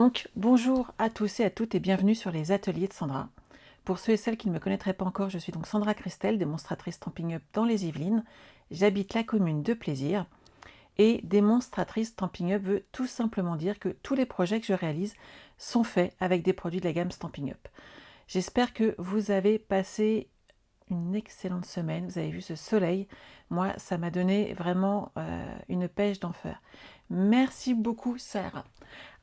Donc, bonjour à tous et à toutes et bienvenue sur les ateliers de Sandra. Pour ceux et celles qui ne me connaîtraient pas encore, je suis donc Sandra Christel, démonstratrice Stampin' Up dans les Yvelines. J'habite la commune de Plaisir et démonstratrice Stampin' Up veut tout simplement dire que tous les projets que je réalise sont faits avec des produits de la gamme Stampin' Up. J'espère que vous avez passé une excellente semaine, vous avez vu ce soleil. Moi, ça m'a donné vraiment une pêche d'enfer. Merci beaucoup Sarah.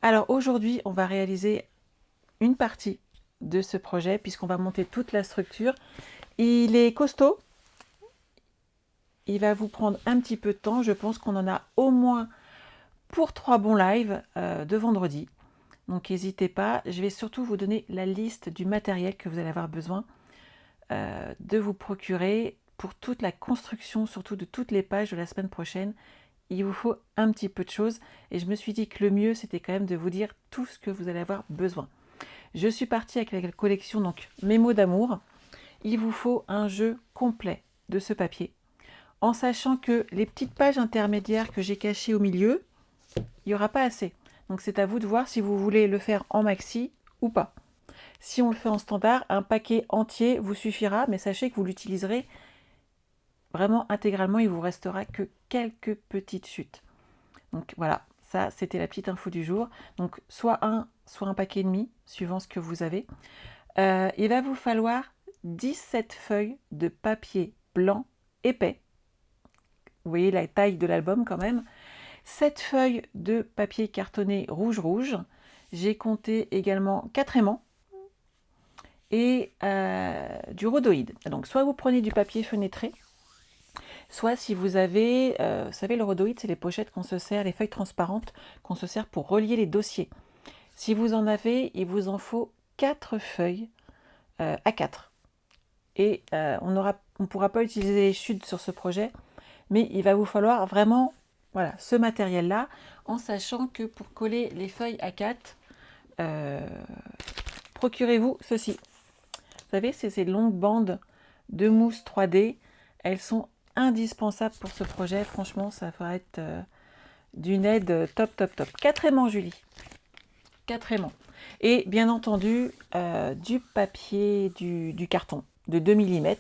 Alors aujourd'hui, on va réaliser une partie de ce projet puisqu'on va monter toute la structure. Il est costaud, il va vous prendre un petit peu de temps. Je pense qu'on en a au moins pour 3 bons lives de vendredi. Donc n'hésitez pas, je vais surtout vous donner la liste du matériel que vous allez avoir besoin de vous procurer pour toute la construction, surtout de toutes les pages de la semaine prochaine. Il vous faut un petit peu de choses et je me suis dit que le mieux c'était quand même de vous dire tout ce que vous allez avoir besoin. Je suis partie avec la collection donc Mes mots d'amour. Il vous faut un jeu complet de ce papier en sachant que les petites pages intermédiaires que j'ai cachées au milieu, il n'y aura pas assez. Donc c'est à vous de voir si vous voulez le faire en maxi ou pas. Si on le fait en standard, un paquet entier vous suffira, mais sachez que vous l'utiliserez vraiment intégralement, il vous restera que quelques petites chutes. Donc voilà, ça c'était la petite info du jour. Donc soit un paquet et demi, suivant ce que vous avez. Il va vous falloir 17 feuilles de papier blanc épais. Vous voyez la taille de l'album quand même. 7 feuilles de papier cartonné rouge. J'ai compté également 4 aimants et du rhodoïde. Donc soit vous prenez du papier fenêtré, soit si vous avez, vous savez le rhodoïde c'est les pochettes qu'on se sert, les feuilles transparentes qu'on se sert pour relier les dossiers. Si vous en avez, il vous en faut 4 feuilles A4. Et on ne pourra pas utiliser les chutes sur ce projet, mais il va vous falloir vraiment voilà, ce matériel-là, en sachant que pour coller les feuilles A4, procurez-vous ceci. Vous savez, c'est ces longues bandes de mousse 3D. Elles sont indispensables pour ce projet. Franchement, ça va être d'une aide top. 4 aimants, Julie. 4 aimants. Et bien entendu, du papier, du carton de 2 mm.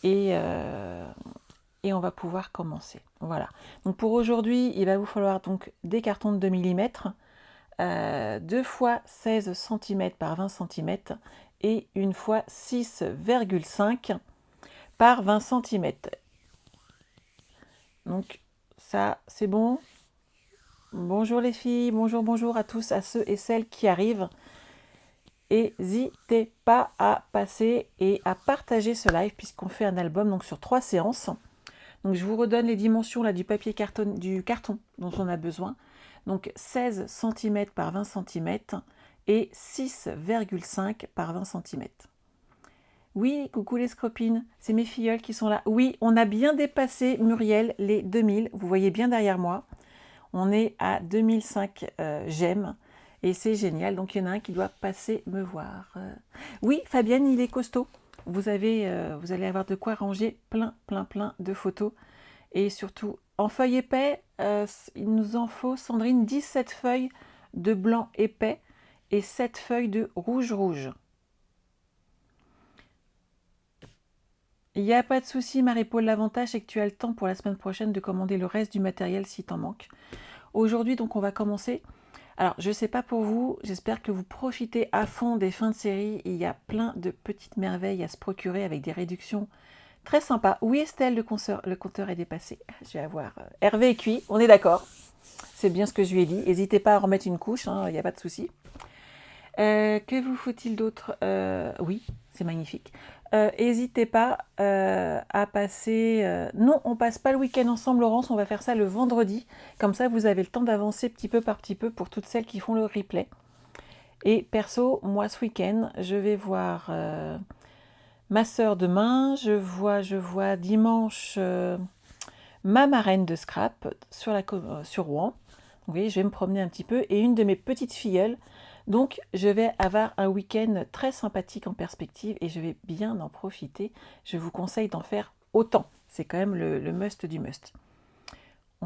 Et on va pouvoir commencer. Voilà. Donc pour aujourd'hui, il va vous falloir donc des cartons de 2 mm, 2 fois 16 cm par 20 cm et une fois 6,5 par 20 cm. Donc ça, c'est bon. Bonjour les filles, bonjour à tous, à ceux et celles qui arrivent. N'hésitez pas à passer et à partager ce live puisqu'on fait un album donc sur 3 séances. Donc je vous redonne les dimensions là, du papier du carton dont on a besoin. Donc 16 cm par 20 cm et 6,5 par 20 cm. Oui, coucou les scropines, c'est mes filleuls qui sont là. Oui, on a bien dépassé, Muriel, les 2000. Vous voyez bien derrière moi. On est à 2005 j'aime et c'est génial. Donc il y en a un qui doit passer me voir. Oui, Fabienne, il est costaud. Vous allez avoir de quoi ranger plein de photos. Et surtout, en feuilles épais, il nous en faut, Sandrine, 17 feuilles de blanc épais et 7 feuilles de rouge. Il n'y a pas de souci, Marie-Paul. L'avantage, c'est que tu as le temps pour la semaine prochaine de commander le reste du matériel si t'en manque. Aujourd'hui, donc, on va commencer. Alors, je ne sais pas pour vous, j'espère que vous profitez à fond des fins de série. Il y a plein de petites merveilles à se procurer avec des réductions très sympas. Oui, Estelle, le compteur est dépassé. Je vais avoir Hervé est cuit, on est d'accord. C'est bien ce que je lui ai dit. N'hésitez pas à remettre une couche, il n'y a pas de souci. Que vous faut-il d'autre? Oui, c'est magnifique. N'hésitez pas à passer... Non, on passe pas le week-end ensemble, Laurence, on va faire ça le vendredi. Comme ça, vous avez le temps d'avancer petit peu par petit peu pour toutes celles qui font le replay. Et perso, moi, ce week-end, je vais voir ma sœur demain. Je vois dimanche ma marraine de scrap sur Rouen. Oui, je vais me promener un petit peu. Et une de mes petites filleules. Donc, je vais avoir un week-end très sympathique en perspective et je vais bien en profiter. Je vous conseille d'en faire autant. C'est quand même le must du must.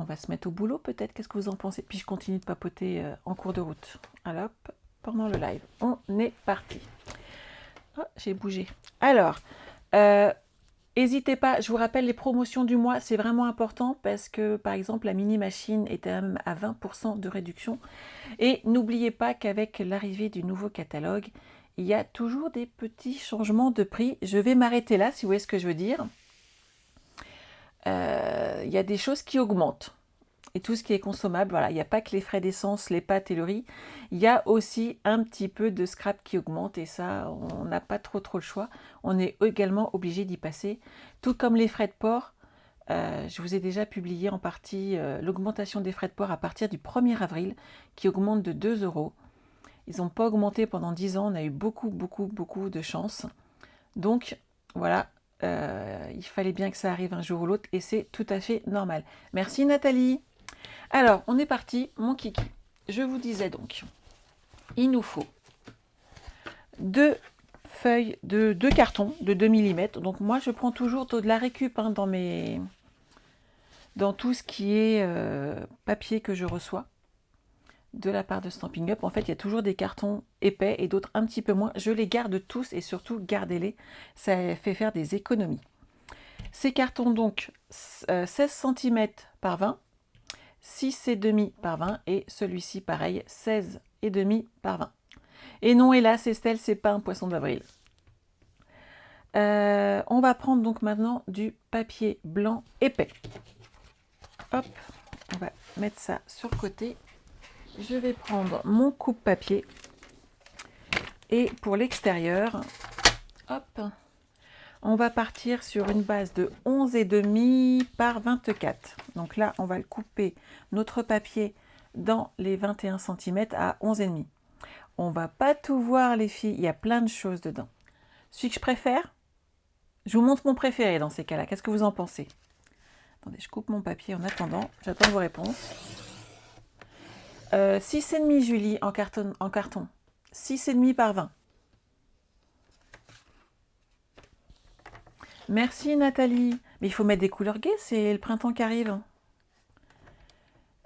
on va se mettre au boulot peut-être, qu'est-ce que vous en pensez? Puis je continue de papoter en cours de route. Alors, hop, pendant le live, on est parti. Oh, j'ai bougé. Alors, n'hésitez pas, je vous rappelle les promotions du mois, c'est vraiment important parce que par exemple la mini machine est même à 20% de réduction. Et n'oubliez pas qu'avec l'arrivée du nouveau catalogue, il y a toujours des petits changements de prix. Je vais m'arrêter là si vous voyez ce que je veux dire. Il y a des choses qui augmentent. Et tout ce qui est consommable, voilà, il n'y a pas que les frais d'essence, les pâtes et le riz. Il y a aussi un petit peu de scrap qui augmente et ça, on n'a pas trop le choix. On est également obligé d'y passer. Tout comme les frais de port, je vous ai déjà publié en partie l'augmentation des frais de port à partir du 1er avril, qui augmente de 2 €. Ils n'ont pas augmenté pendant 10 ans, on a eu beaucoup de chance. Donc, voilà, il fallait bien que ça arrive un jour ou l'autre et c'est tout à fait normal. Merci Nathalie. Alors, on est parti, mon kiki. Je vous disais donc, il nous faut 2 feuilles de 2 cartons de 2 mm. Donc moi, je prends toujours de la récup hein, dans tout ce qui est papier que je reçois de la part de Stampin' Up. En fait, il y a toujours des cartons épais et d'autres un petit peu moins. Je les garde tous et surtout, gardez-les. Ça fait faire des économies. Ces cartons, donc, 16 cm par 20, 6,5 par 20 et celui-ci, pareil, 16,5 par 20. Et non, hélas, Estelle, c'est pas un poisson d'avril. On va prendre donc maintenant du papier blanc épais. Hop, on va mettre ça sur le côté. Je vais prendre mon coupe-papier et pour l'extérieur, hop, on va partir sur une base de 11,5 par 24. Donc là, on va le couper, notre papier, dans les 21 cm à 11,5. On va pas tout voir les filles, il y a plein de choses dedans. Celui que je préfère, je vous montre mon préféré dans ces cas-là. Qu'est-ce que vous en pensez? Attendez, je coupe mon papier en attendant, j'attends vos réponses. 6,5 Julie en carton. 6,5 par 20. Merci Nathalie. Mais il faut mettre des couleurs gaies, c'est le printemps qui arrive.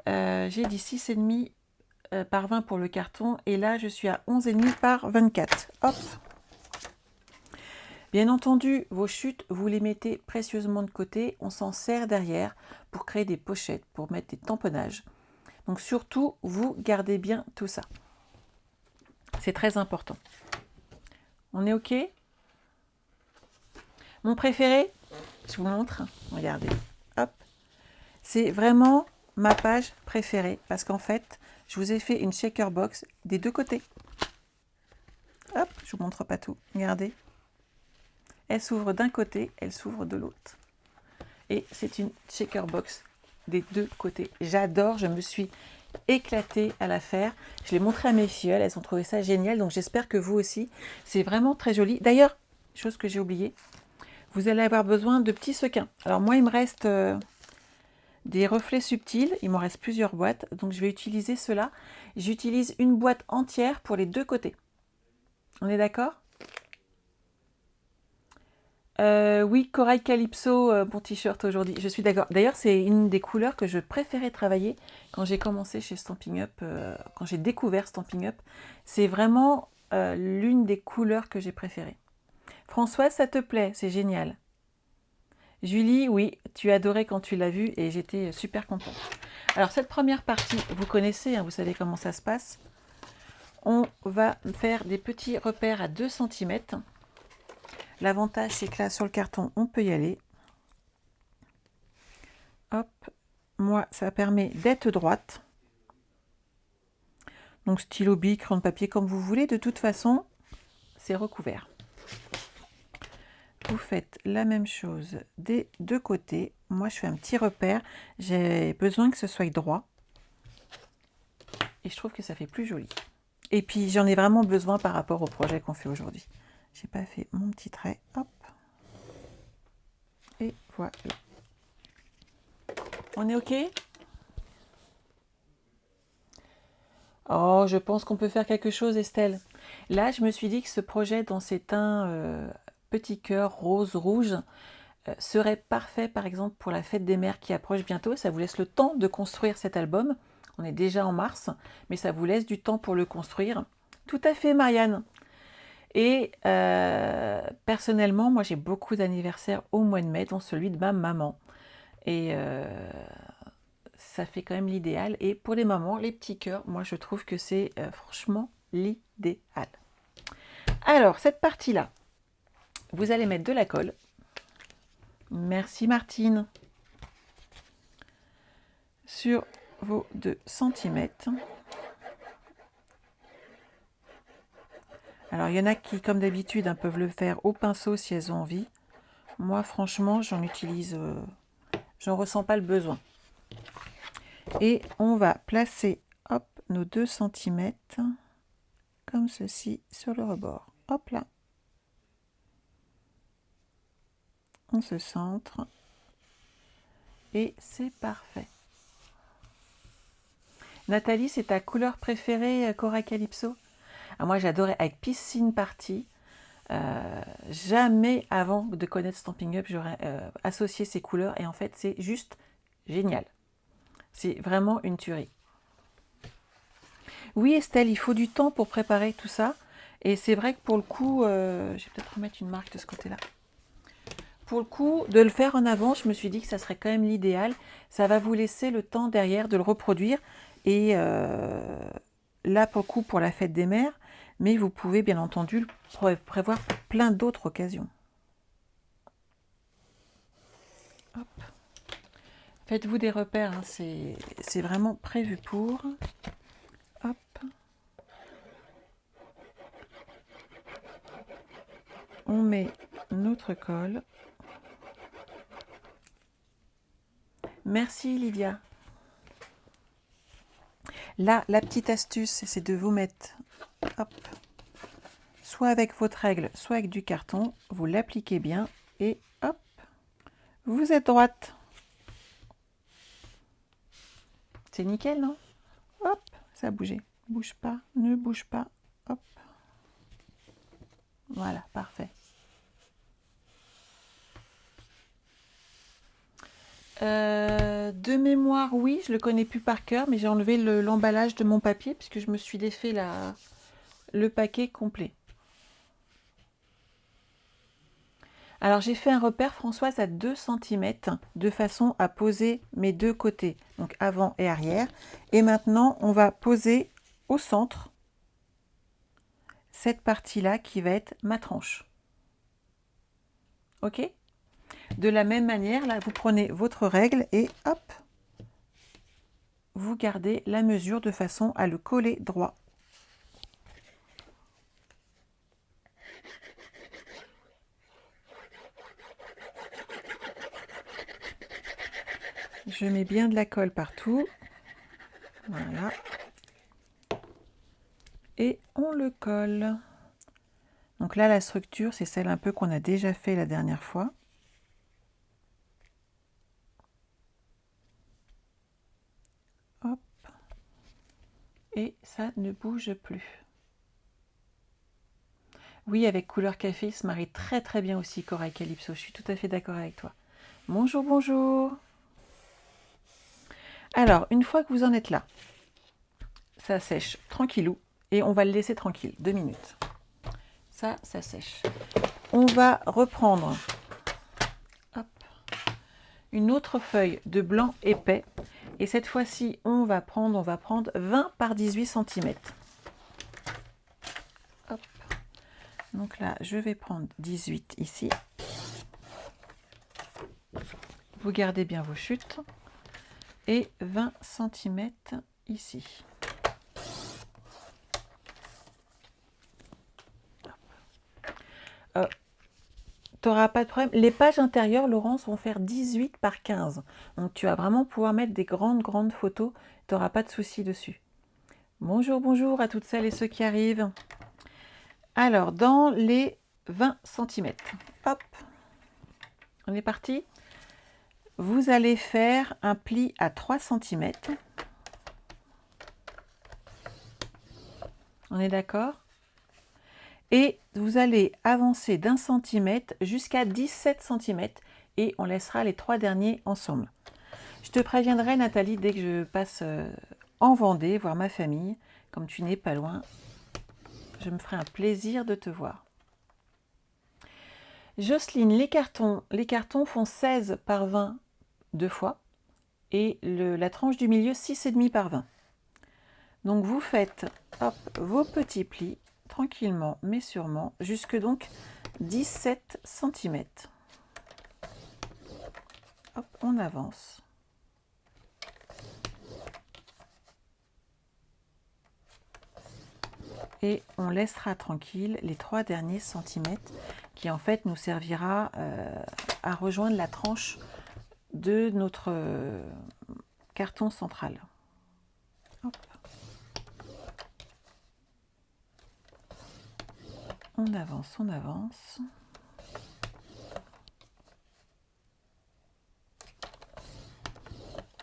J'ai dit 6,5 par 20 pour le carton. Et là, je suis à 11,5 par 24. Hop. Bien entendu, vos chutes, vous les mettez précieusement de côté. On s'en sert derrière pour créer des pochettes, pour mettre des tamponnages. Donc surtout, vous gardez bien tout ça. C'est très important. On est OK? Mon préféré, je vous montre. Regardez. Hop. C'est vraiment ma page préférée parce qu'en fait, je vous ai fait une shaker box des deux côtés. Hop, je vous montre pas tout. Regardez. Elle s'ouvre d'un côté, elle s'ouvre de l'autre. Et c'est une shaker box des deux côtés. J'adore, je me suis éclatée à la faire. Je l'ai montré à mes filles, elles ont trouvé ça génial. Donc j'espère que vous aussi. C'est vraiment très joli. D'ailleurs, chose que j'ai oubliée, vous allez avoir besoin de petits sequins. Alors moi, il me reste des reflets subtils. Il m'en reste plusieurs boîtes. Donc je vais utiliser cela. J'utilise une boîte entière pour les deux côtés. On est d'accord? Oui, Corail Calypso, mon t-shirt aujourd'hui. Je suis d'accord. D'ailleurs, c'est une des couleurs que je préférais travailler quand j'ai commencé chez Stampin' Up, quand j'ai découvert Stampin' Up. C'est vraiment l'une des couleurs que j'ai préférées. Françoise, ça te plaît? C'est génial. Julie, oui, tu adorais quand tu l'as vu et j'étais super contente. Alors, cette première partie, vous connaissez, hein, vous savez comment ça se passe. On va faire des petits repères à 2 cm. L'avantage, c'est que là, sur le carton, on peut y aller. Hop, moi, ça permet d'être droite. Donc, stylo bic, crayon de papier, comme vous voulez. De toute façon, c'est recouvert. Vous faites la même chose des deux côtés. Moi, je fais un petit repère. J'ai besoin que ce soit droit. Et je trouve que ça fait plus joli. Et puis, j'en ai vraiment besoin par rapport au projet qu'on fait aujourd'hui. J'ai pas fait mon petit trait. Hop. Et voilà. On est OK? Oh, je pense qu'on peut faire quelque chose, Estelle. Là, je me suis dit que ce projet dans ces teints petit cœur rose-rouge, serait parfait par exemple pour la fête des mères qui approche bientôt. Ça vous laisse le temps de construire cet album. On est déjà en mars, mais ça vous laisse du temps pour le construire. Tout à fait, Marianne. Et personnellement, moi j'ai beaucoup d'anniversaires au mois de mai, dont celui de ma maman. Et ça fait quand même l'idéal. Et pour les mamans, les petits cœurs, moi je trouve que c'est franchement l'idéal. Alors, cette partie-là, vous allez mettre de la colle. Merci Martine. Sur vos 2 cm. Alors, il y en a qui, comme d'habitude, peuvent le faire au pinceau si elles ont envie. Moi, franchement, j'en utilise... j'en ressens pas le besoin. Et on va placer, hop, nos 2 cm, comme ceci, sur le rebord. Hop là. On se centre. Et c'est parfait. Nathalie, c'est ta couleur préférée, Cora Calypso? Ah, moi, j'adorais avec Piscine Party. Jamais avant de connaître Stampin' Up, j'aurais associé ces couleurs. Et en fait, c'est juste génial. C'est vraiment une tuerie. Oui, Estelle, il faut du temps pour préparer tout ça. Et c'est vrai que pour le coup, je vais peut-être remettre une marque de ce côté-là. Pour le coup, de le faire en avant, je me suis dit que ça serait quand même l'idéal. Ça va vous laisser le temps derrière de le reproduire. Et là, pour le coup, pour la fête des mères, mais vous pouvez bien entendu le prévoir pour plein d'autres occasions. Hop. Faites-vous des repères, hein, c'est vraiment prévu pour. Hop. On met notre colle. Merci Lydia. Là, la petite astuce, c'est de vous mettre, hop, soit avec votre règle, soit avec du carton. Vous l'appliquez bien et hop, vous êtes droite. C'est nickel, non? Hop, ça a bougé. Bouge pas, ne bouge pas. Hop. Voilà, parfait. De mémoire, oui, je le connais plus par cœur, mais j'ai enlevé l'emballage de mon papier puisque je me suis défait le paquet complet. Alors j'ai fait un repère, Françoise, à 2 cm de façon à poser mes deux côtés, donc avant et arrière. Et maintenant, on va poser au centre cette partie-là qui va être ma tranche. Ok? De la même manière, là, vous prenez votre règle et hop, vous gardez la mesure de façon à le coller droit. Je mets bien de la colle partout. Voilà. Et on le colle. Donc là, la structure, c'est celle un peu qu'on a déjà fait la dernière fois. Hop. Et ça ne bouge plus. Oui, avec couleur café, il se marie très très bien aussi, Cora Calypso. Je suis tout à fait d'accord avec toi. Bonjour, bonjour. Alors, une fois que vous en êtes là, ça sèche tranquillou. Et on va le laisser tranquille, 2 minutes. Ça sèche. On va reprendre hop, une autre feuille de blanc épais. Et cette fois-ci, on va prendre 20 par 18 cm. Hop. Donc là, je vais prendre 18 ici. Vous gardez bien vos chutes. Et 20 cm ici. Tu n'auras pas de problème. Les pages intérieures, Laurence, vont faire 18 par 15. Donc tu vas vraiment pouvoir mettre des grandes photos. Tu n'auras pas de souci dessus. Bonjour, bonjour à toutes celles et ceux qui arrivent. Alors, dans les 20 cm, hop, on est parti. Vous allez faire un pli à 3 cm. On est d'accord? Et vous allez avancer d'1 cm jusqu'à 17 cm et on laissera les 3 derniers ensemble. Je te préviendrai, Nathalie, dès que je passe en Vendée, voir ma famille. Comme tu n'es pas loin, je me ferai un plaisir de te voir. Jocelyne, les cartons font 16 par 20 deux fois et la tranche du milieu 6,5 par 20. Donc vous faites hop, vos petits plis tranquillement mais sûrement jusque donc 17 cm. Hop, on avance. Et on laissera tranquille les 3 derniers centimètres qui en fait nous servira à rejoindre la tranche de notre carton central. Hop. On avance, on avance.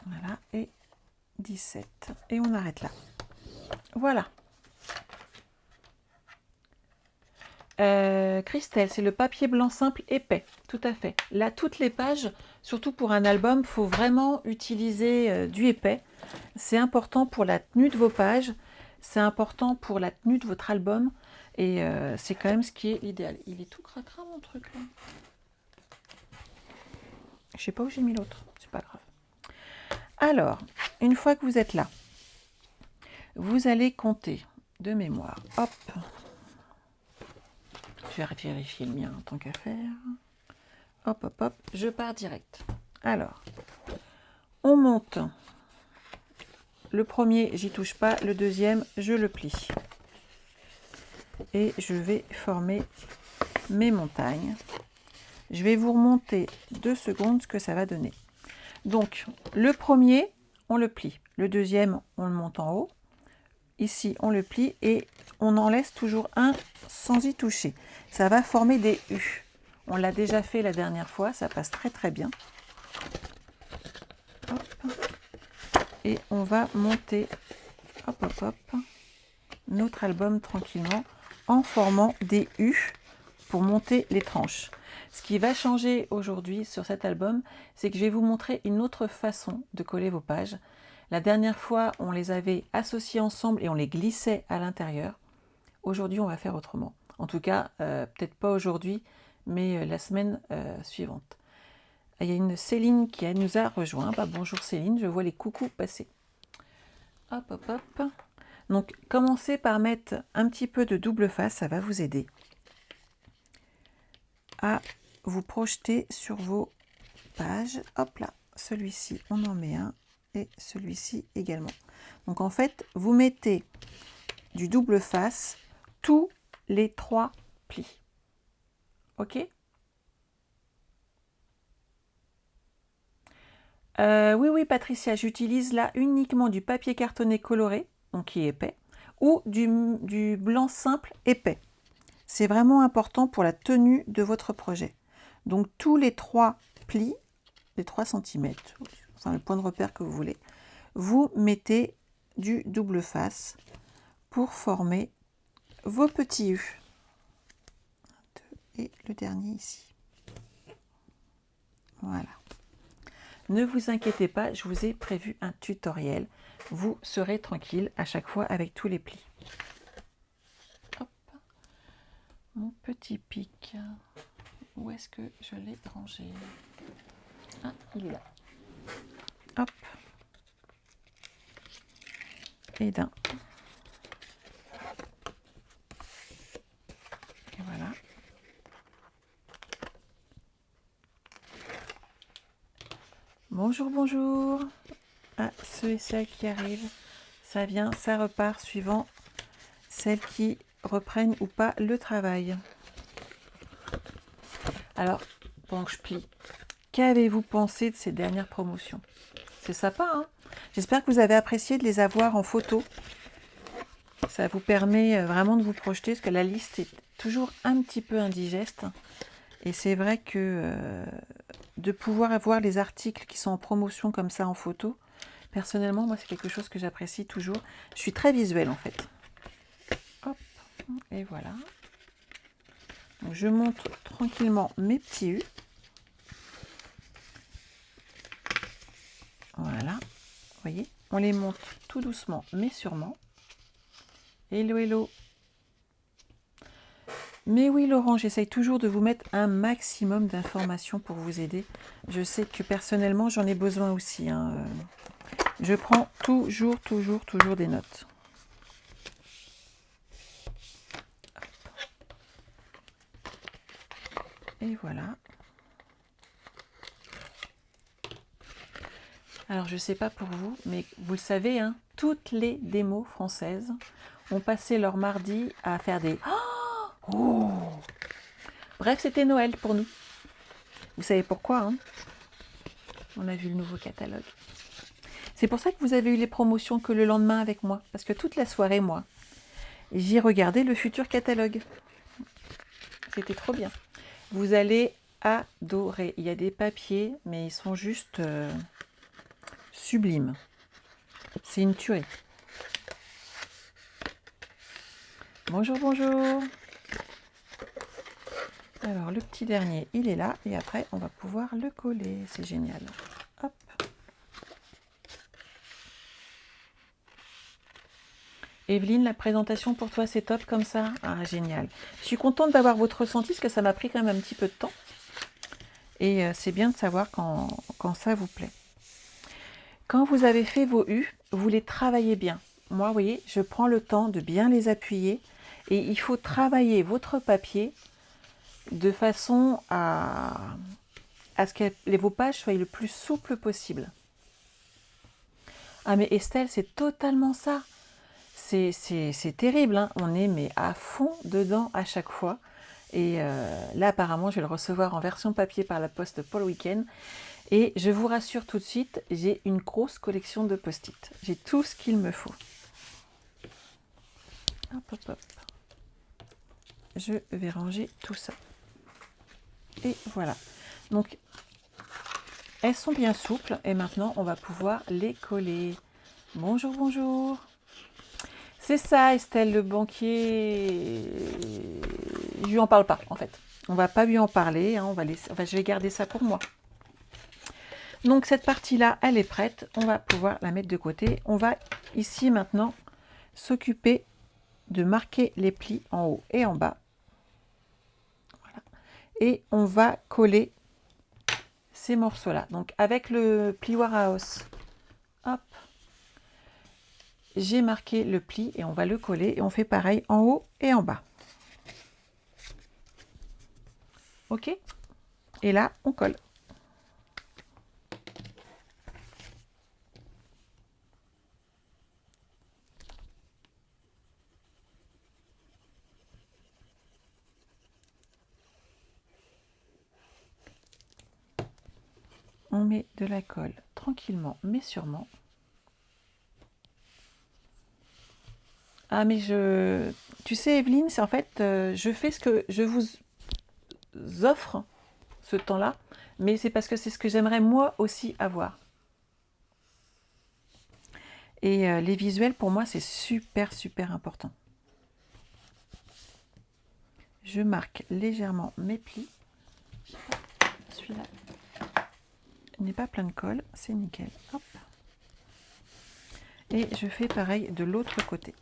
Voilà, et 17. Et on arrête là. Voilà. Christelle, c'est le papier blanc simple épais, tout à fait. Là, toutes les pages, surtout pour un album, il faut vraiment utiliser du épais. C'est important pour la tenue de vos pages, c'est important pour la tenue de votre album, et c'est quand même ce qui est idéal. Il est tout cracra mon truc là. Je sais pas où j'ai mis l'autre, c'est pas grave. Alors, une fois que vous êtes là, vous allez compter de mémoire. Hop. Je vais vérifier le mien en tant qu'à faire. Hop, hop, hop, je pars direct. Alors, on monte. Le premier, j'y touche pas. Le deuxième, je le plie. Et je vais former mes montagnes. Je vais vous remonter 2 secondes ce que ça va donner. Donc, le premier, on le plie. Le deuxième, on le monte en haut. Ici, on le plie et on en laisse toujours un sans y toucher. Ça va former des U. On l'a déjà fait la dernière fois, ça passe très très bien. Hop. Et on va monter, hop hop hop, notre album tranquillement en formant des U pour monter les tranches. Ce qui va changer aujourd'hui sur cet album, c'est que je vais vous montrer une autre façon de coller vos pages. La dernière fois, on les avait associés ensemble et on les glissait à l'intérieur. Aujourd'hui, on va faire autrement. En tout cas, peut-être pas aujourd'hui, mais la semaine suivante. Il y a une Céline qui nous a rejoint. Bah, bonjour Céline, je vois les coucous passer. Hop, hop, hop. Donc, commencez par mettre un petit peu de double face, ça va vous aider à vous projeter sur vos pages. Hop là, celui-ci, on en met un et celui-ci également. Donc, en fait, vous mettez du double face tous les 3 plis. Ok? Oui, Patricia, j'utilise là uniquement du papier cartonné coloré, donc qui est épais, ou du blanc simple épais. C'est vraiment important pour la tenue de votre projet. Donc tous les 3 plis, les 3 cm, enfin le point de repère que vous voulez, vous mettez du double face pour former vos petits U. Et le dernier ici. Voilà. Ne vous inquiétez pas, je vous ai prévu un tutoriel. Vous serez tranquille à chaque fois avec tous les plis. Hop. Mon petit pic. Où est-ce que je l'ai rangé? Ah, il est là. Hop. Et d'un. Et voilà. Bonjour, bonjour à ceux et celles qui arrivent. Ça vient, ça repart suivant celles qui reprennent ou pas le travail. Alors, pendant que je plie, qu'avez-vous pensé de ces dernières promotions? C'est sympa, hein? J'espère que vous avez apprécié de les avoir en photo. Ça vous permet vraiment de vous projeter, parce que la liste est toujours un petit peu indigeste. Et c'est vrai que de pouvoir avoir les articles qui sont en promotion comme ça en photo, personnellement, moi, c'est quelque chose que j'apprécie toujours. Je suis très visuelle, en fait. Hop, et voilà. Donc, je monte tranquillement mes petits U. voyez, on les monte tout doucement mais sûrement. Hello, hello. Mais oui Laurent, j'essaye toujours de vous mettre un maximum d'informations pour vous aider. Je sais que personnellement j'en ai besoin aussi, hein. Je prends toujours des notes. Et voilà. Alors je ne sais pas pour vous, mais vous le savez, hein, toutes les démos françaises ont passé leur mardi à faire des... Oh, bref, c'était Noël pour nous. Vous savez pourquoi, hein? On a vu le nouveau catalogue. C'est pour ça que vous avez eu les promotions que le lendemain avec moi. Parce que toute la soirée, moi, j'ai regardé le futur catalogue. C'était trop bien. Vous allez adorer. Il y a des papiers, mais ils sont juste sublimes. C'est une tuerie. Bonjour, bonjour. Alors, le petit dernier, il est là. Et après, on va pouvoir le coller. C'est génial. Hop. Evelyne, la présentation pour toi, c'est top comme ça? Ah, génial. Je suis contente d'avoir votre ressenti, parce que ça m'a pris quand même un petit peu de temps. Et c'est bien de savoir quand ça vous plaît. Quand vous avez fait vos U, vous les travaillez bien. Moi, vous voyez, je prends le temps de bien les appuyer. Et il faut travailler votre papier de façon à ce que vos pages soient le plus souples possible. Ah mais Estelle, c'est totalement ça. C'est terrible, hein. On est mais à fond dedans à chaque fois. Et là, apparemment, je vais le recevoir en version papier par la poste pour le week-end. Et je vous rassure tout de suite, j'ai une grosse collection de post-it. J'ai tout ce qu'il me faut. Hop, hop, hop. Je vais ranger tout ça. Et voilà. Donc, elles sont bien souples. Et maintenant, on va pouvoir les coller. Bonjour, bonjour. C'est ça, Estelle, le banquier. Je lui en parle pas, en fait. On va pas lui en parler. Hein. Je vais garder ça pour moi. Donc, cette partie-là, elle est prête. On va pouvoir la mettre de côté. On va ici, maintenant, s'occuper de marquer les plis en haut et en bas. Voilà. Et on va coller ces morceaux-là. Donc, avec le plioir à os, hop, j'ai marqué le pli et on va le coller. Et on fait pareil en haut et en bas. OK? Et là, on colle. On met de la colle tranquillement, mais sûrement. Ah, mais tu sais, Evelyne, c'est en fait, je fais ce que je vous offre ce temps-là, mais c'est parce que c'est ce que j'aimerais moi aussi avoir. Et les visuels, pour moi, c'est super, super important. Je marque légèrement mes plis. Celui-là n'est pas plein de colle, c'est nickel. Hop. Et je fais pareil de l'autre côté.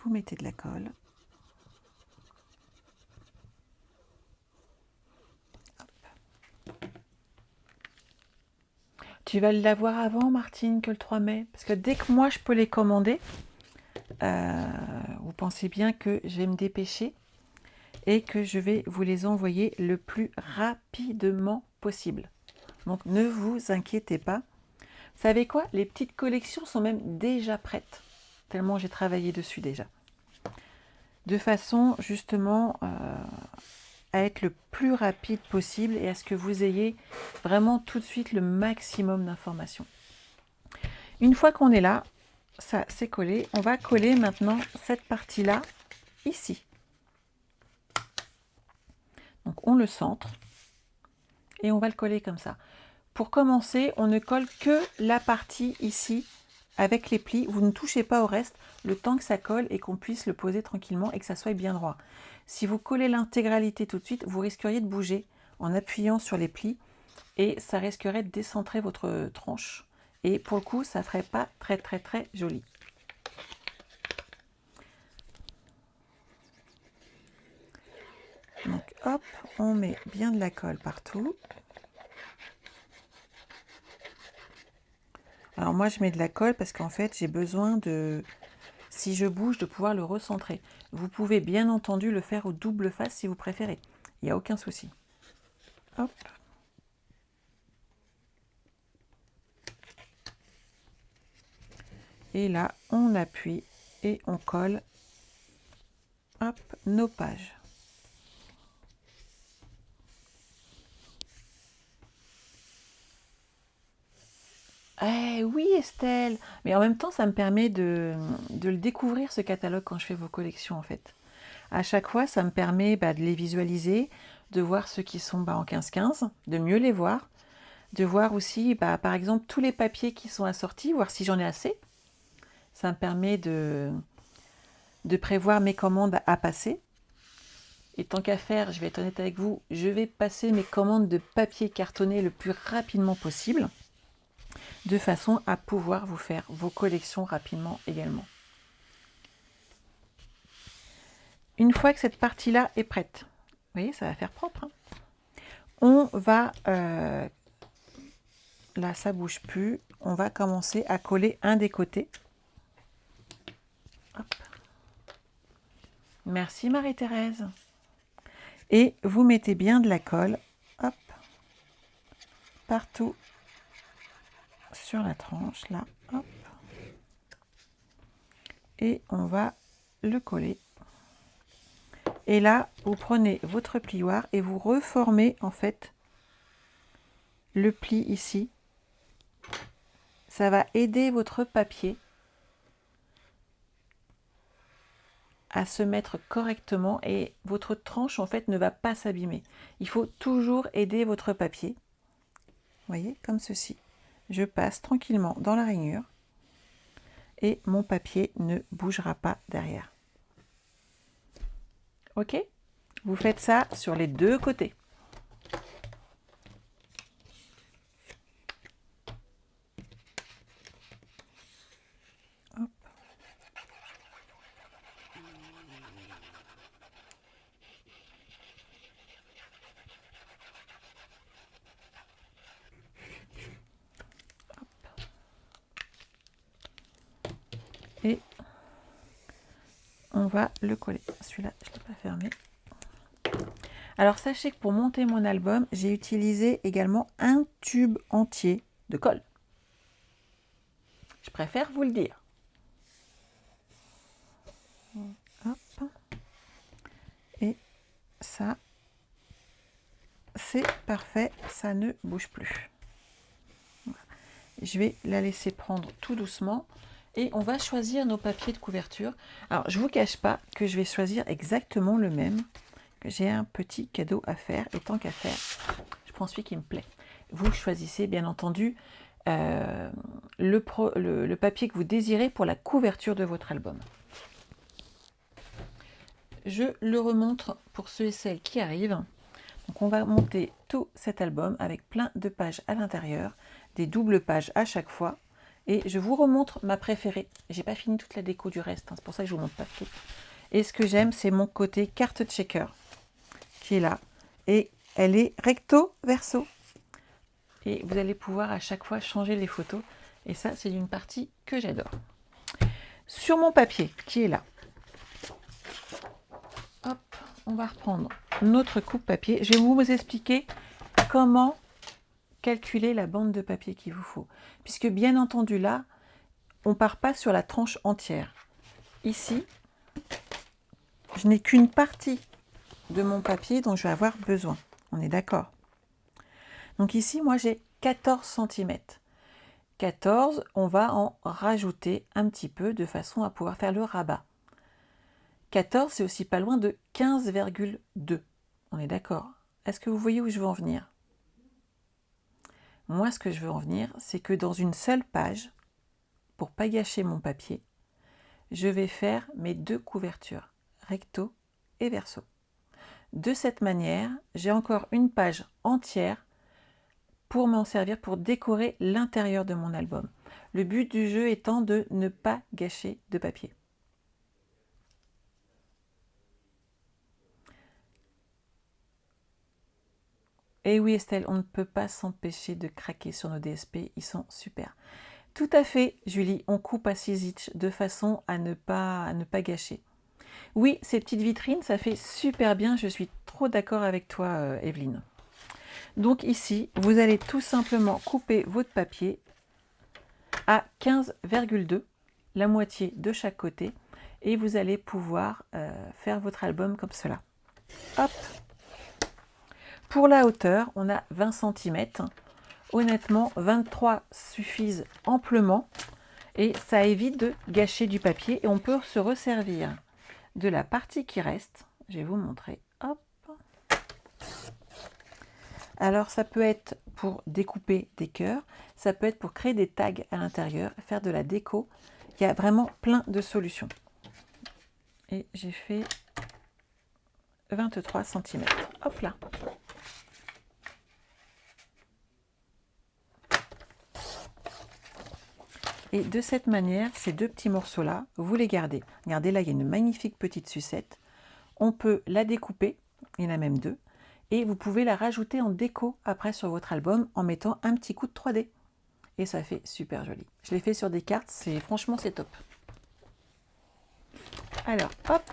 Vous mettez de la colle. Hop. Tu vas l'avoir avant, Martine, que le 3 mai? Parce que dès que moi, je peux les commander, vous pensez bien que je vais me dépêcher et que je vais vous les envoyer le plus rapidement possible. Donc, ne vous inquiétez pas. Vous savez quoi? Les petites collections sont même déjà prêtes, tellement j'ai travaillé dessus déjà. De façon, justement, à être le plus rapide possible et à ce que vous ayez vraiment tout de suite le maximum d'informations. Une fois qu'on est là, ça c'est collé. On va coller maintenant cette partie-là, ici. Donc, on le centre et on va le coller comme ça. Pour commencer, on ne colle que la partie ici avec les plis. Vous ne touchez pas au reste le temps que ça colle et qu'on puisse le poser tranquillement et que ça soit bien droit. Si vous collez l'intégralité tout de suite, vous risqueriez de bouger en appuyant sur les plis et ça risquerait de décentrer votre tranche et pour le coup, ça ferait pas très joli. Donc hop, on met bien de la colle partout. Alors moi je mets de la colle parce qu'en fait j'ai besoin de, si je bouge, de pouvoir le recentrer. Vous pouvez bien entendu le faire au double face si vous préférez. Il n'y a aucun souci. Hop. Et là, on appuie et on colle, hop, nos pages. Eh oui Estelle, mais en même temps ça me permet de le découvrir ce catalogue quand je fais vos collections en fait. À chaque fois ça me permet de les visualiser, de voir ceux qui sont en 15-15, de mieux les voir, de voir aussi par exemple tous les papiers qui sont assortis, voir si j'en ai assez. Ça me permet de prévoir mes commandes à passer. Et tant qu'à faire, je vais être honnête avec vous, je vais passer mes commandes de papier cartonné le plus rapidement possible, de façon à pouvoir vous faire vos collections rapidement également. Une fois que cette partie-là est prête, vous voyez, ça va faire propre. Hein. On va, là ça bouge plus, on va commencer à coller un des côtés. Hop. Merci Marie-Thérèse. Et vous mettez bien de la colle, hop, partout sur la tranche, là, hop. Et on va le coller. Et là, vous prenez votre plioir et vous reformez en fait le pli ici. Ça va aider votre papier à se mettre correctement et votre tranche en fait ne va pas s'abîmer. Il faut toujours aider votre papier. Vous voyez, comme ceci. Je passe tranquillement dans la rainure et mon papier ne bougera pas derrière. Ok? Vous faites ça sur les deux côtés. Hop. Et on va le coller. Celui-là, je ne l'ai pas fermé. Alors sachez que pour monter mon album, j'ai utilisé également un tube entier de colle. Je préfère vous le dire. Hop. Et ça, c'est parfait, ça ne bouge plus. Voilà. Je vais la laisser prendre tout doucement et on va choisir nos papiers de couverture. Alors, je ne vous cache pas que je vais choisir exactement le même. J'ai un petit cadeau à faire et tant qu'à faire, je prends celui qui me plaît. Vous choisissez bien entendu le papier que vous désirez pour la couverture de votre album. Je le remontre pour ceux et celles qui arrivent. Donc on va monter tout cet album avec plein de pages à l'intérieur, des doubles pages à chaque fois. Et je vous remontre ma préférée. J'ai pas fini toute la déco du reste, hein, c'est pour ça que je vous montre pas tout. Et ce que j'aime, c'est mon côté carte checker qui est là. Et elle est recto verso. Et vous allez pouvoir à chaque fois changer les photos. Et ça, c'est une partie que j'adore. Sur mon papier qui est là, hop, on va reprendre notre coupe papier. Je vais vous expliquer comment calculer la bande de papier qu'il vous faut. Puisque bien entendu là, on ne part pas sur la tranche entière. Ici, je n'ai qu'une partie de mon papier dont je vais avoir besoin. On est d'accord? Donc ici, moi j'ai 14 cm. 14, on va en rajouter un petit peu de façon à pouvoir faire le rabat. 14, c'est aussi pas loin de 15,2. On est d'accord? Est-ce que vous voyez où je veux en venir? Moi, ce que je veux en venir, c'est que dans une seule page, pour pas gâcher mon papier, je vais faire mes deux couvertures, recto et verso. De cette manière, j'ai encore une page entière pour m'en servir pour décorer l'intérieur de mon album. Le but du jeu étant de ne pas gâcher de papier. Et oui Estelle, on ne peut pas s'empêcher de craquer sur nos DSP, ils sont super. Tout à fait Julie, on coupe à 6 inches de façon à ne pas gâcher. Oui, ces petites vitrines, ça fait super bien, je suis trop d'accord avec toi Evelyne. Donc ici, vous allez tout simplement couper votre papier à 15,2, la moitié de chaque côté, et vous allez pouvoir faire votre album comme cela. Hop. Pour la hauteur, on a 20 cm. Honnêtement, 23 suffisent amplement et ça évite de gâcher du papier et on peut se resservir de la partie qui reste. Je vais vous montrer. Hop. Alors ça peut être pour découper des cœurs, ça peut être pour créer des tags à l'intérieur, faire de la déco. Il y a vraiment plein de solutions. Et j'ai fait 23 cm. Hop là. Et de cette manière, ces deux petits morceaux-là, vous les gardez. Regardez, là, il y a une magnifique petite sucette. On peut la découper, il y en a même deux, et vous pouvez la rajouter en déco après sur votre album en mettant un petit coup de 3D. Et ça fait super joli. Je l'ai fait sur des cartes, franchement, c'est top. Alors, hop,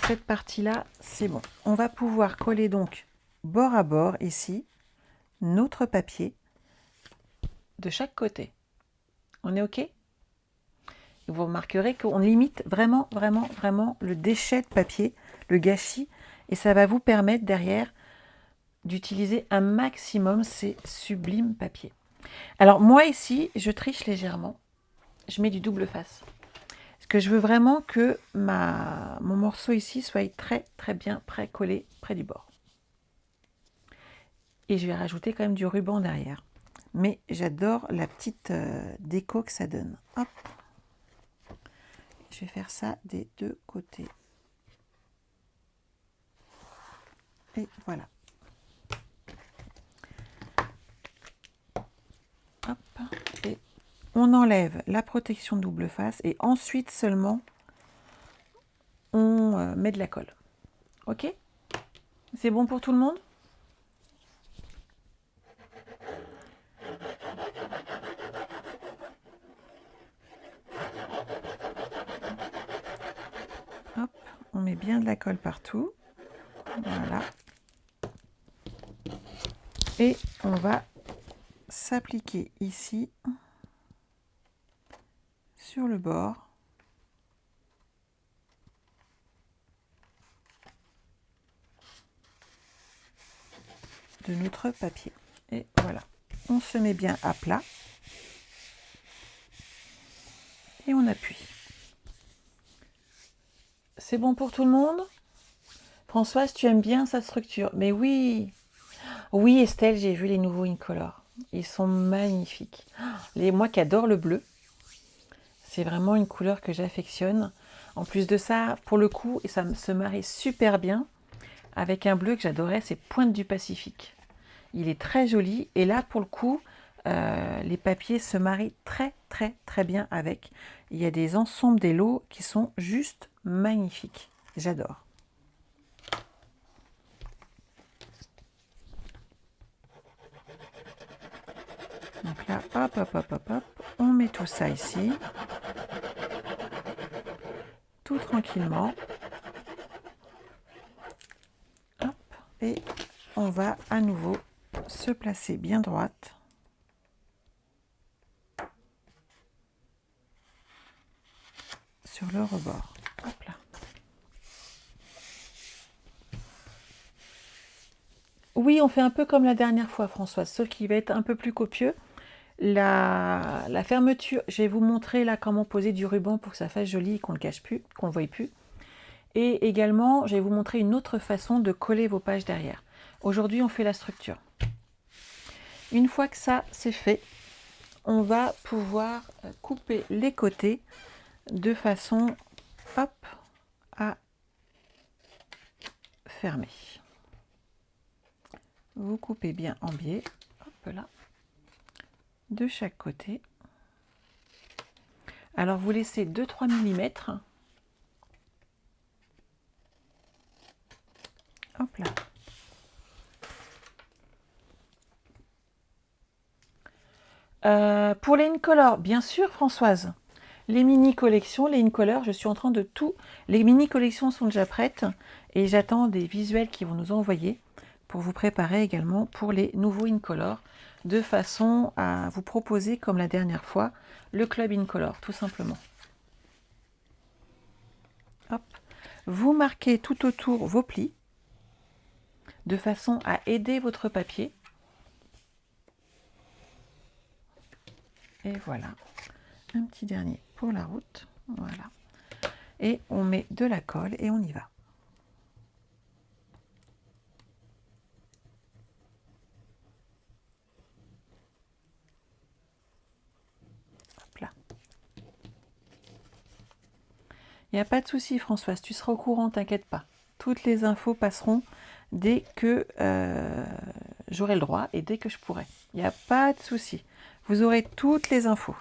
cette partie-là, c'est bon. On va pouvoir coller donc bord à bord ici notre papier de chaque côté. On est OK? Vous remarquerez qu'on limite vraiment le déchet de papier, le gâchis, et ça va vous permettre derrière d'utiliser un maximum ces sublimes papiers. Alors moi ici, je triche légèrement, je mets du double face. Parce que je veux vraiment que mon morceau ici soit très bien collé près du bord. Et je vais rajouter quand même du ruban derrière. Mais j'adore la petite déco que ça donne. Hop. Je vais faire ça des deux côtés. Et voilà. Hop. Et on enlève la protection double face et ensuite seulement on met de la colle. OK? C'est bon pour tout le monde? Hop, on met bien de la colle partout. Voilà. Et on va s'appliquer ici sur le bord de notre papier. Et voilà, on se met bien à plat et on appuie. C'est bon pour tout le monde? Françoise, tu aimes bien sa structure? Mais oui! Oui, Estelle, j'ai vu les nouveaux Incolor. Ils sont magnifiques. Moi qui adore le bleu, c'est vraiment une couleur que j'affectionne. En plus de ça, pour le coup, et ça se marie super bien avec un bleu que j'adorais, c'est Pointe du Pacifique. Il est très joli et là, pour le coup, les papiers se marient très bien avec. Il y a des ensembles, des lots qui sont juste magnifiques. J'adore. Donc là, hop, on met tout ça ici. Tout tranquillement. Hop, et on va à nouveau se placer bien droite. Sur le rebord. Hop là. Oui, on fait un peu comme la dernière fois, Françoise, sauf qu'il va être un peu plus copieux. La fermeture, je vais vous montrer là comment poser du ruban pour que ça fasse joli et qu'on ne le cache plus, qu'on ne le voie plus. Et également, je vais vous montrer une autre façon de coller vos pages derrière. Aujourd'hui, on fait la structure. Une fois que ça c'est fait, on va pouvoir couper les côtés de façon, hop, à fermer. Vous coupez bien en biais, hop là, de chaque côté. Alors vous laissez 2-3 mm. Hop là. Pour les Incolor, bien sûr Françoise, les mini collections, les Incolor, je suis en train de tout. Les mini collections sont déjà prêtes et j'attends des visuels qui vont nous envoyer pour vous préparer également pour les nouveaux Incolor, de façon à vous proposer, comme la dernière fois, le club Incolor, tout simplement. Hop. Vous marquez tout autour vos plis, de façon à aider votre papier. Et voilà, un petit dernier pour la route, voilà. Et on met de la colle et on y va. Hop là. Il n'y a pas de souci Françoise, tu seras au courant, t'inquiète pas. Toutes les infos passeront dès que j'aurai le droit et dès que je pourrai. Il n'y a pas de souci. Vous aurez toutes les infos.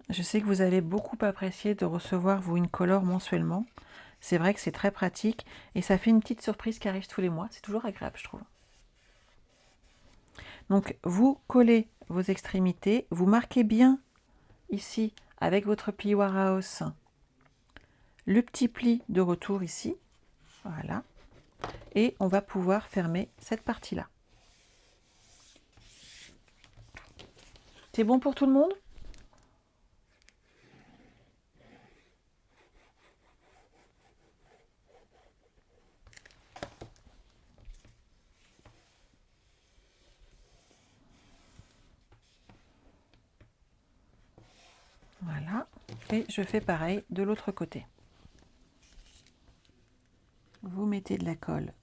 Je sais que vous avez beaucoup apprécié de recevoir vos Incolor mensuellement. C'est vrai que c'est très pratique et ça fait une petite surprise qui arrive tous les mois. C'est toujours agréable, je trouve. Donc, vous collez vos extrémités. Vous marquez bien ici, avec votre pli Warhouse, le petit pli de retour ici. Voilà. Et on va pouvoir fermer cette partie-là. C'est bon pour tout le monde ? Voilà. Et je fais pareil de l'autre côté. Vous mettez de la colle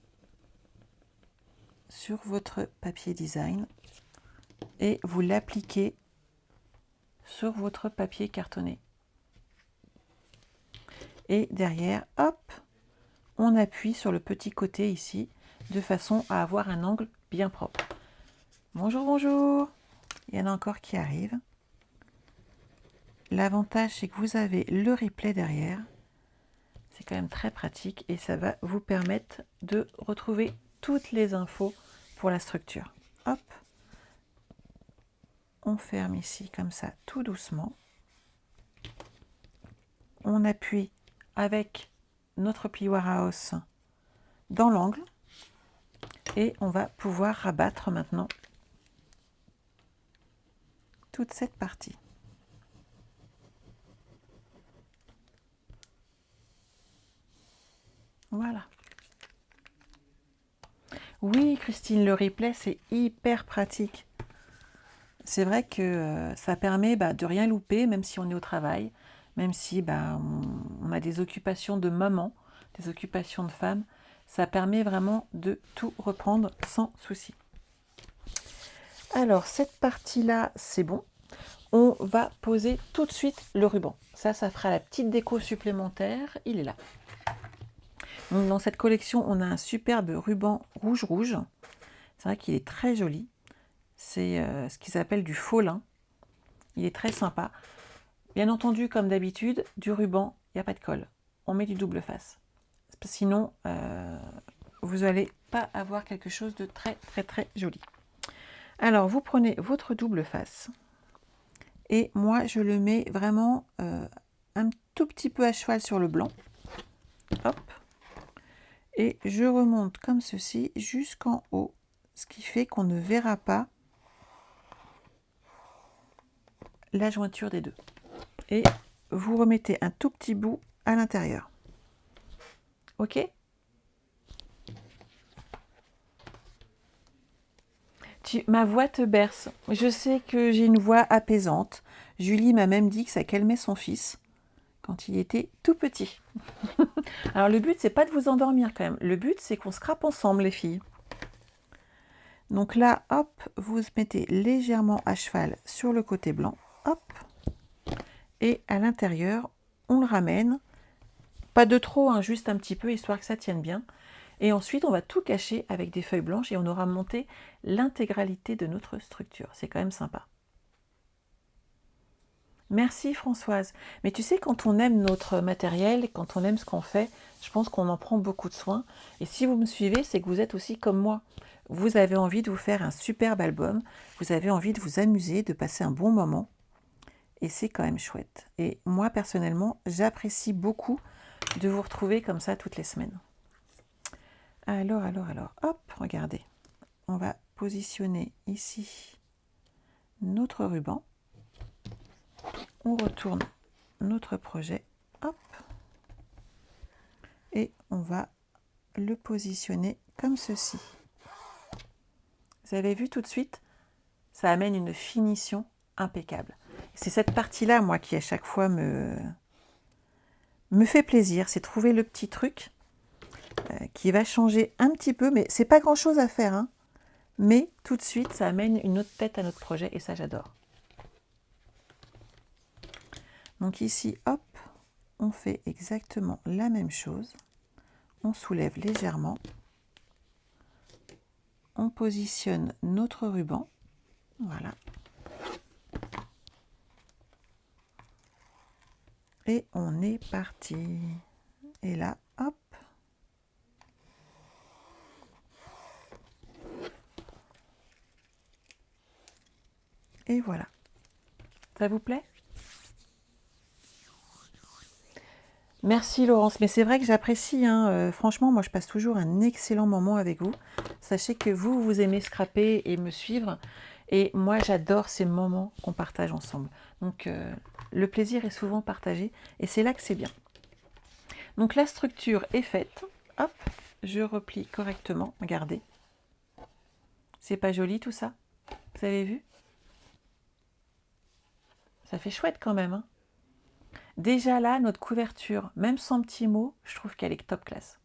sur votre papier design et vous l'appliquez sur votre papier cartonné. Et derrière, hop, on appuie sur le petit côté ici, de façon à avoir un angle bien propre. Bonjour, bonjour. Il y en a encore qui arrivent. L'avantage, c'est que vous avez le replay derrière. C'est quand même très pratique et ça va vous permettre de retrouver toutes les infos pour la structure. Hop, on ferme ici comme ça tout doucement. On appuie avec notre pli Warhouse dans l'angle et on va pouvoir rabattre maintenant toute cette partie. Voilà. Oui, Christine, le replay, c'est hyper pratique. C'est vrai que ça permet de rien louper, même si on est au travail, même si on a des occupations de maman, des occupations de femme. Ça permet vraiment de tout reprendre sans souci. Alors, cette partie-là, c'est bon. On va poser tout de suite le ruban. Ça fera la petite déco supplémentaire. Il est là. Donc, dans cette collection, on a un superbe ruban rouge-rouge. C'est vrai qu'il est très joli. C'est ce qu'ils appellent du faux lin. Il est très sympa. Bien entendu, comme d'habitude, du ruban, il n'y a pas de colle. On met du double face. Sinon, vous n'allez pas avoir quelque chose de très joli. Alors, vous prenez votre double face. Et moi, je le mets vraiment un tout petit peu à cheval sur le blanc. Hop. Et je remonte comme ceci jusqu'en haut. Ce qui fait qu'on ne verra pas la jointure des deux. Et vous remettez un tout petit bout à l'intérieur. Ok? Ma voix te berce. Je sais que j'ai une voix apaisante. Julie m'a même dit que ça calmait son fils quand il était tout petit. Alors le but, c'est pas de vous endormir quand même. Le but, c'est qu'on scrape ensemble, les filles. Donc là, hop, vous mettez légèrement à cheval sur le côté blanc. Hop. Et à l'intérieur, on le ramène Pas de trop, hein, juste un petit peu, histoire que ça tienne bien. Et ensuite, on va tout cacher avec des feuilles blanches et on aura monté l'intégralité de notre structure. C'est quand même sympa. Merci Françoise. Mais tu sais, quand on aime notre matériel, quand on aime ce qu'on fait, je pense qu'on en prend beaucoup de soin. Et si vous me suivez, c'est que vous êtes aussi comme moi. Vous avez envie de vous faire un superbe album, vous avez envie de vous amuser, de passer un bon moment. Et c'est quand même chouette. Et moi, personnellement, j'apprécie beaucoup de vous retrouver comme ça toutes les semaines. Alors, hop, regardez. On va positionner ici notre ruban. On retourne notre projet, hop, et on va le positionner comme ceci. Vous avez vu tout de suite, ça amène une finition impeccable. C'est cette partie-là, moi, qui à chaque fois me fait plaisir, c'est trouver le petit truc qui va changer un petit peu, mais c'est pas grand-chose à faire, hein, mais tout de suite, ça amène une autre tête à notre projet, et ça, j'adore. Donc ici, hop, on fait exactement la même chose. On soulève légèrement. On positionne notre ruban. Voilà. Et on est parti. Et là, hop. Et voilà. Ça vous plaît ? Merci Laurence, mais c'est vrai que j'apprécie, hein, franchement, moi je passe toujours un excellent moment avec vous. Sachez que vous aimez scraper et me suivre, et moi j'adore ces moments qu'on partage ensemble. Donc le plaisir est souvent partagé, et c'est là que c'est bien. Donc la structure est faite, hop, je replie correctement, regardez. C'est pas joli tout ça? Vous avez vu? Ça fait chouette quand même, hein. Déjà là, notre couverture, même sans petits mots, je trouve qu'elle est top classe.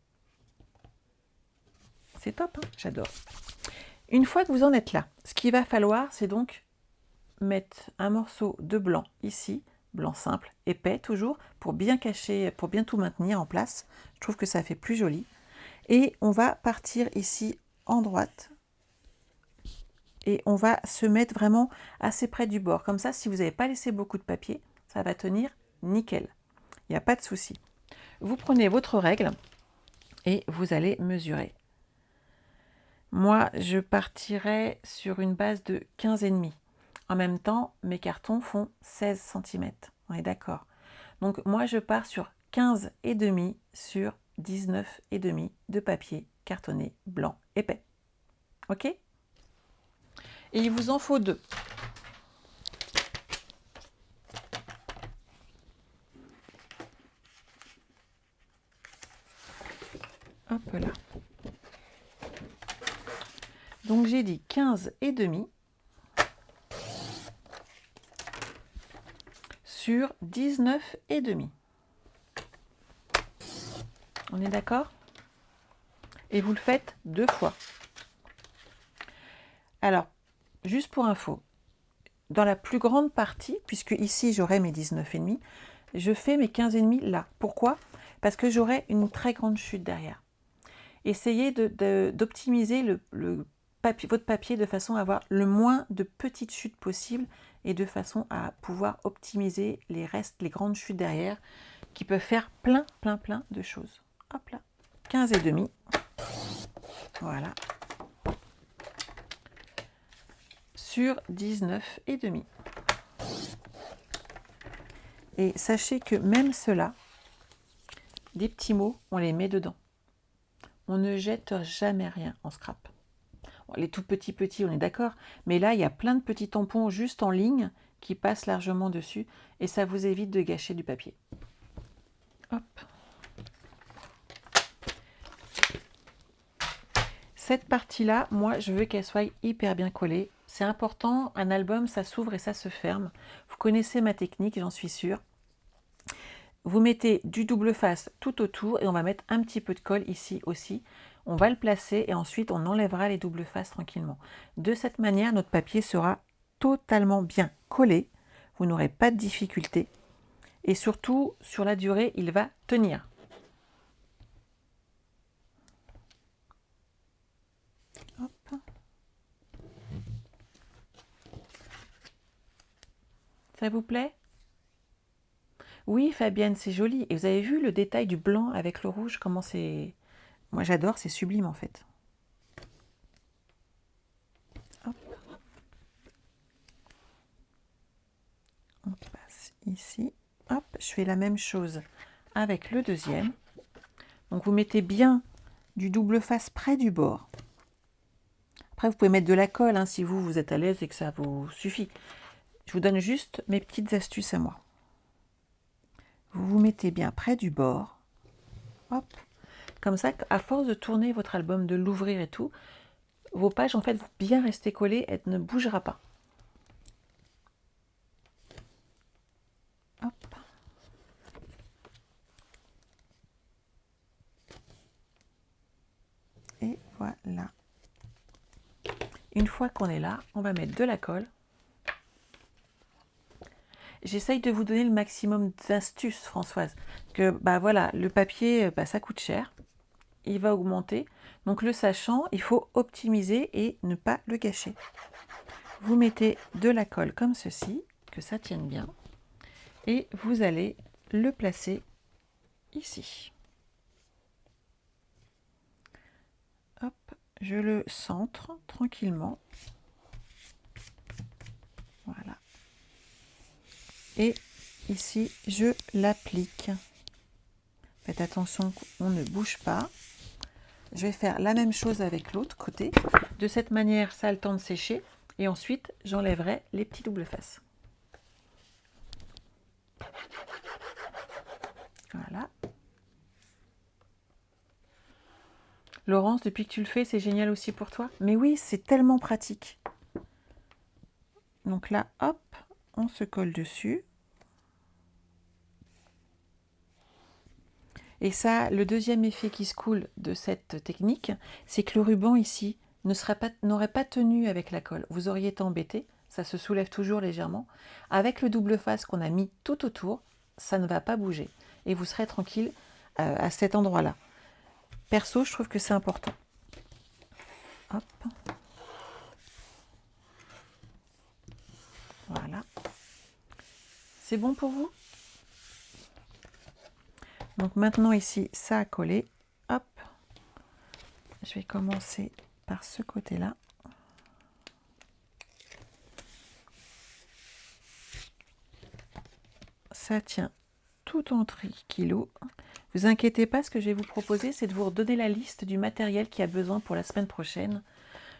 C'est top, hein, j'adore. Une fois que vous en êtes là, ce qu'il va falloir, c'est donc mettre un morceau de blanc ici, blanc simple, épais toujours, pour bien cacher, pour bien tout maintenir en place. Je trouve que ça fait plus joli. Et on va partir ici en droite. Et on va se mettre vraiment assez près du bord. Comme ça, si vous n'avez pas laissé beaucoup de papier, ça va tenir nickel. Il n'y a pas de souci. Vous prenez votre règle et vous allez mesurer. Moi, je partirai sur une base de 15,5. En même temps, mes cartons font 16 cm. On est d'accord. Donc moi, je pars sur 15,5 sur 19,5 de papier cartonné blanc épais. Ok? Et il vous en faut 2. Hop là. Donc j'ai dit 15,5 sur 19,5. On est d'accord? Et vous le faites 2 fois. Alors, juste pour info, dans la plus grande partie, puisque ici j'aurai mes 19,5, je fais mes 15,5 là. Pourquoi? Parce que j'aurai une très grande chute derrière. Essayez d'optimiser votre papier de façon à avoir le moins de petites chutes possibles et de façon à pouvoir optimiser les restes, les grandes chutes derrière qui peuvent faire plein de choses. Hop là, 15,5. Voilà. Sur 19,5. Et sachez que même ceux-là, des petits mots, on les met dedans. On ne jette jamais rien en scrap. Bon, les tout petits, on est d'accord, mais là, il y a plein de petits tampons juste en ligne qui passent largement dessus et ça vous évite de gâcher du papier. Hop. Cette partie-là, moi, je veux qu'elle soit hyper bien collée. C'est important, un album, ça s'ouvre et ça se ferme. Vous connaissez ma technique, j'en suis sûre. Vous mettez du double face tout autour et on va mettre un petit peu de colle ici aussi. On va le placer et ensuite on enlèvera les doubles faces tranquillement. De cette manière, notre papier sera totalement bien collé. Vous n'aurez pas de difficulté. Et surtout, sur la durée, il va tenir. Ça vous plaît? Oui, Fabienne, c'est joli. Et vous avez vu le détail du blanc avec le rouge, comment c'est... Moi, j'adore, c'est sublime, en fait. Hop. On passe ici. Hop, je fais la même chose avec le deuxième. Donc, vous mettez bien du double face près du bord. Après, vous pouvez mettre de la colle, hein, si vous êtes à l'aise et que ça vous suffit. Je vous donne juste mes petites astuces à moi. Vous vous mettez bien près du bord. Hop. Comme ça, à force de tourner votre album, de l'ouvrir et tout, vos pages, en fait, vont bien rester collées, elle ne bougera pas. Hop. Et voilà. Une fois qu'on est là, on va mettre de la colle. J'essaye de vous donner le maximum d'astuces, Françoise. Que bah voilà, le papier, ça coûte cher. Il va augmenter. Donc le sachant, il faut optimiser et ne pas le gâcher. Vous mettez de la colle comme ceci, que ça tienne bien. Et vous allez le placer ici. Hop, je le centre tranquillement. Voilà. Et ici, je l'applique. Faites attention qu'on ne bouge pas. Je vais faire la même chose avec l'autre côté. De cette manière, ça a le temps de sécher. Et ensuite, j'enlèverai les petits doubles faces. Voilà. Laurence, depuis que tu le fais, c'est génial aussi pour toi. Mais oui, c'est tellement pratique. Donc là, hop, on se colle dessus. Et ça, le deuxième effet qui se coule de cette technique, c'est que le ruban ici n'aurait pas tenu avec la colle. Vous auriez été embêté, ça se soulève toujours légèrement. Avec le double face qu'on a mis tout autour, ça ne va pas bouger. Et vous serez tranquille à cet endroit-là. Perso, je trouve que c'est important. Hop. Voilà. C'est bon pour vous? Donc maintenant ici, ça a collé. Hop. Je vais commencer par ce côté-là. Ça tient tout en kilo. Vous inquiétez pas, ce que je vais vous proposer, c'est de vous redonner la liste du matériel qu'il y a besoin pour la semaine prochaine,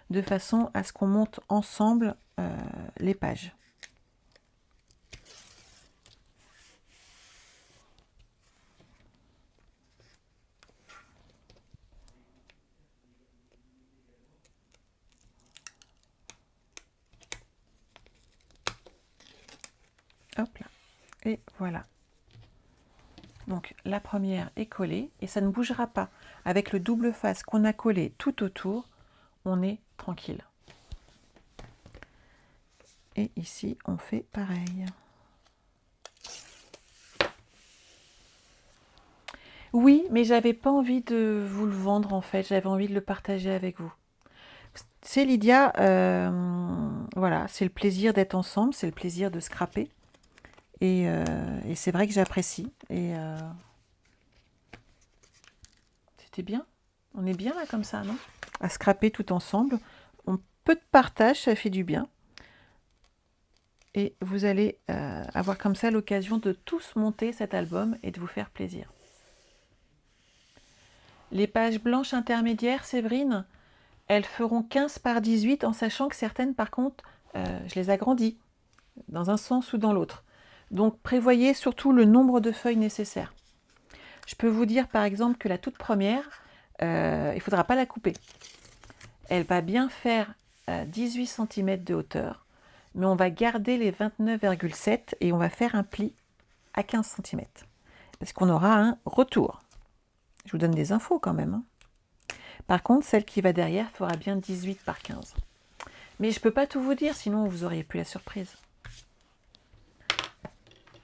de façon à ce qu'on monte ensemble les pages. Hop là. Et voilà. Donc la première est collée et ça ne bougera pas. Avec le double face qu'on a collé tout autour, on est tranquille. Et ici, on fait pareil. Oui, mais j'avais pas envie de vous le vendre en fait. J'avais envie de le partager avec vous. C'est Lydia, voilà, c'est le plaisir d'être ensemble, c'est le plaisir de scraper. Et c'est vrai que j'apprécie. Et c'était bien. On est bien là comme ça, non? À scraper tout ensemble. Peu de partage, ça fait du bien. Et vous allez avoir comme ça l'occasion de tous monter cet album et de vous faire plaisir. Les pages blanches intermédiaires, Séverine, elles feront 15 par 18 en sachant que certaines, par contre, je les agrandis dans un sens ou dans l'autre. Donc, prévoyez surtout le nombre de feuilles nécessaires. Je peux vous dire, par exemple, que la toute première, il ne faudra pas la couper. Elle va bien faire 18 cm de hauteur, mais on va garder les 29,7 et on va faire un pli à 15 cm. Parce qu'on aura un retour. Je vous donne des infos quand même. Hein. Par contre, celle qui va derrière fera bien 18 par 15. Mais je ne peux pas tout vous dire, sinon vous auriez plus la surprise.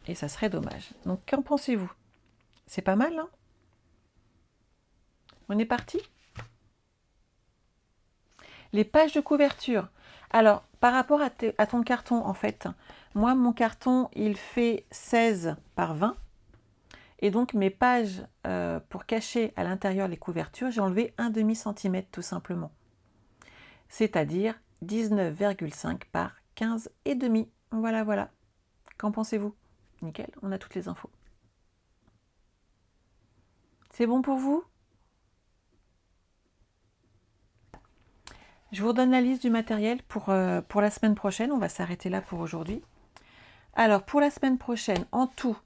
Et ça serait dommage. Donc, qu'en pensez-vous? C'est pas mal, hein? On est parti? Les pages de couverture. Alors, par rapport à ton carton, en fait, moi, mon carton, il fait 16 par 20. Et donc, mes pages, pour cacher à l'intérieur les couvertures, j'ai enlevé un demi-centimètre tout simplement. C'est-à-dire 19,5 par 15,5. Voilà, voilà. Qu'en pensez-vous? Nickel, on a toutes les infos. C'est bon pour vous? Je vous redonne la liste du matériel pour la semaine prochaine. On va s'arrêter là pour aujourd'hui. Alors, pour la semaine prochaine, en tout,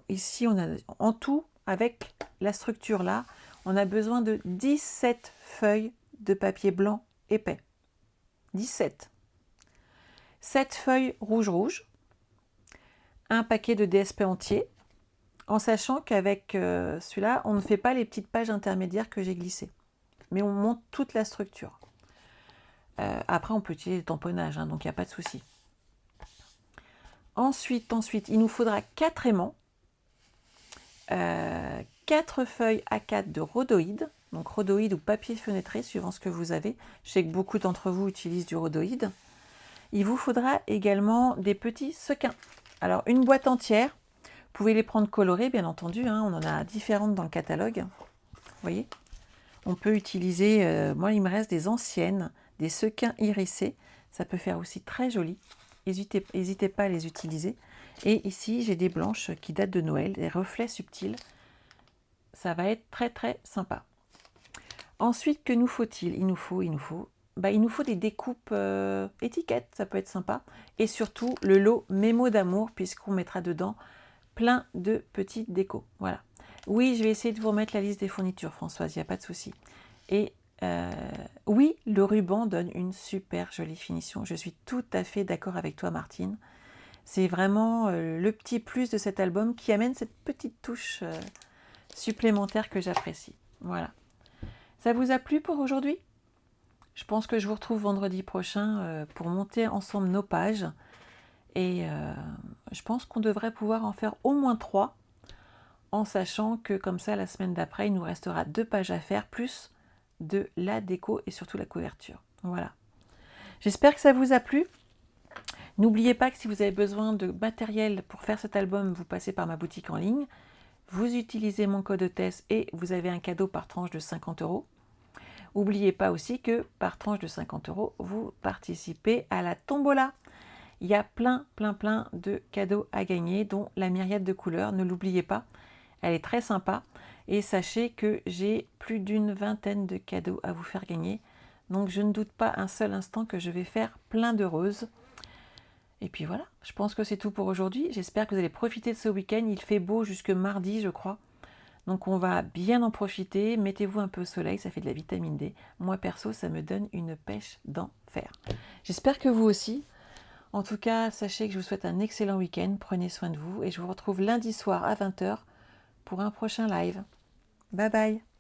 ici, on a en tout, avec la structure là, on a besoin de 17 feuilles de papier blanc épais. 17. 7 feuilles rouge, un paquet de DSP entier, en sachant qu'avec celui-là, on ne fait pas les petites pages intermédiaires que j'ai glissées, mais on monte toute la structure. Après, on peut utiliser le tamponnage, hein, donc il n'y a pas de souci. Ensuite, il nous faudra 4 aimants, 4 feuilles A4 de rhodoïde, donc rhodoïde ou papier fenêtré, suivant ce que vous avez. Je sais que beaucoup d'entre vous utilisent du rhodoïde. Il vous faudra également des petits sequins. Alors, une boîte entière, vous pouvez les prendre colorées, bien entendu, hein, on en a différentes dans le catalogue. Vous voyez, on peut utiliser, moi il me reste des anciennes, des sequins irisés, ça peut faire aussi très joli. N'hésitez pas à les utiliser. Et ici, j'ai des blanches qui datent de Noël, des reflets subtils. Ça va être très très sympa. Ensuite, que nous faut-il? Il nous faut des découpes étiquettes, ça peut être sympa. Et surtout, le lot mémo d'amour, puisqu'on mettra dedans plein de petites décos. Voilà. Oui, je vais essayer de vous remettre la liste des fournitures, Françoise, il n'y a pas de souci. Et oui, le ruban donne une super jolie finition. Je suis tout à fait d'accord avec toi, Martine. C'est vraiment le petit plus de cet album qui amène cette petite touche supplémentaire que j'apprécie. Voilà. Ça vous a plu pour aujourd'hui? Je pense que je vous retrouve vendredi prochain pour monter ensemble nos pages. Et je pense qu'on devrait pouvoir en faire au moins 3, en sachant que comme ça, la semaine d'après, il nous restera 2 pages à faire, plus de la déco et surtout la couverture. Voilà. J'espère que ça vous a plu. N'oubliez pas que si vous avez besoin de matériel pour faire cet album, vous passez par ma boutique en ligne. Vous utilisez mon code hôtesse et vous avez un cadeau par tranche de 50 €. N'oubliez pas aussi que par tranche de 50 €, vous participez à la tombola. Il y a plein de cadeaux à gagner, dont la myriade de couleurs. Ne l'oubliez pas, elle est très sympa. Et sachez que j'ai plus d'une vingtaine de cadeaux à vous faire gagner. Donc je ne doute pas un seul instant que je vais faire plein d'heureuses. Et puis voilà, je pense que c'est tout pour aujourd'hui. J'espère que vous allez profiter de ce week-end. Il fait beau jusque mardi, je crois. Donc on va bien en profiter. Mettez-vous un peu au soleil, ça fait de la vitamine D. Moi perso, ça me donne une pêche d'enfer. J'espère que vous aussi. En tout cas, sachez que je vous souhaite un excellent week-end. Prenez soin de vous et je vous retrouve lundi soir à 20 h pour un prochain live. Bye bye.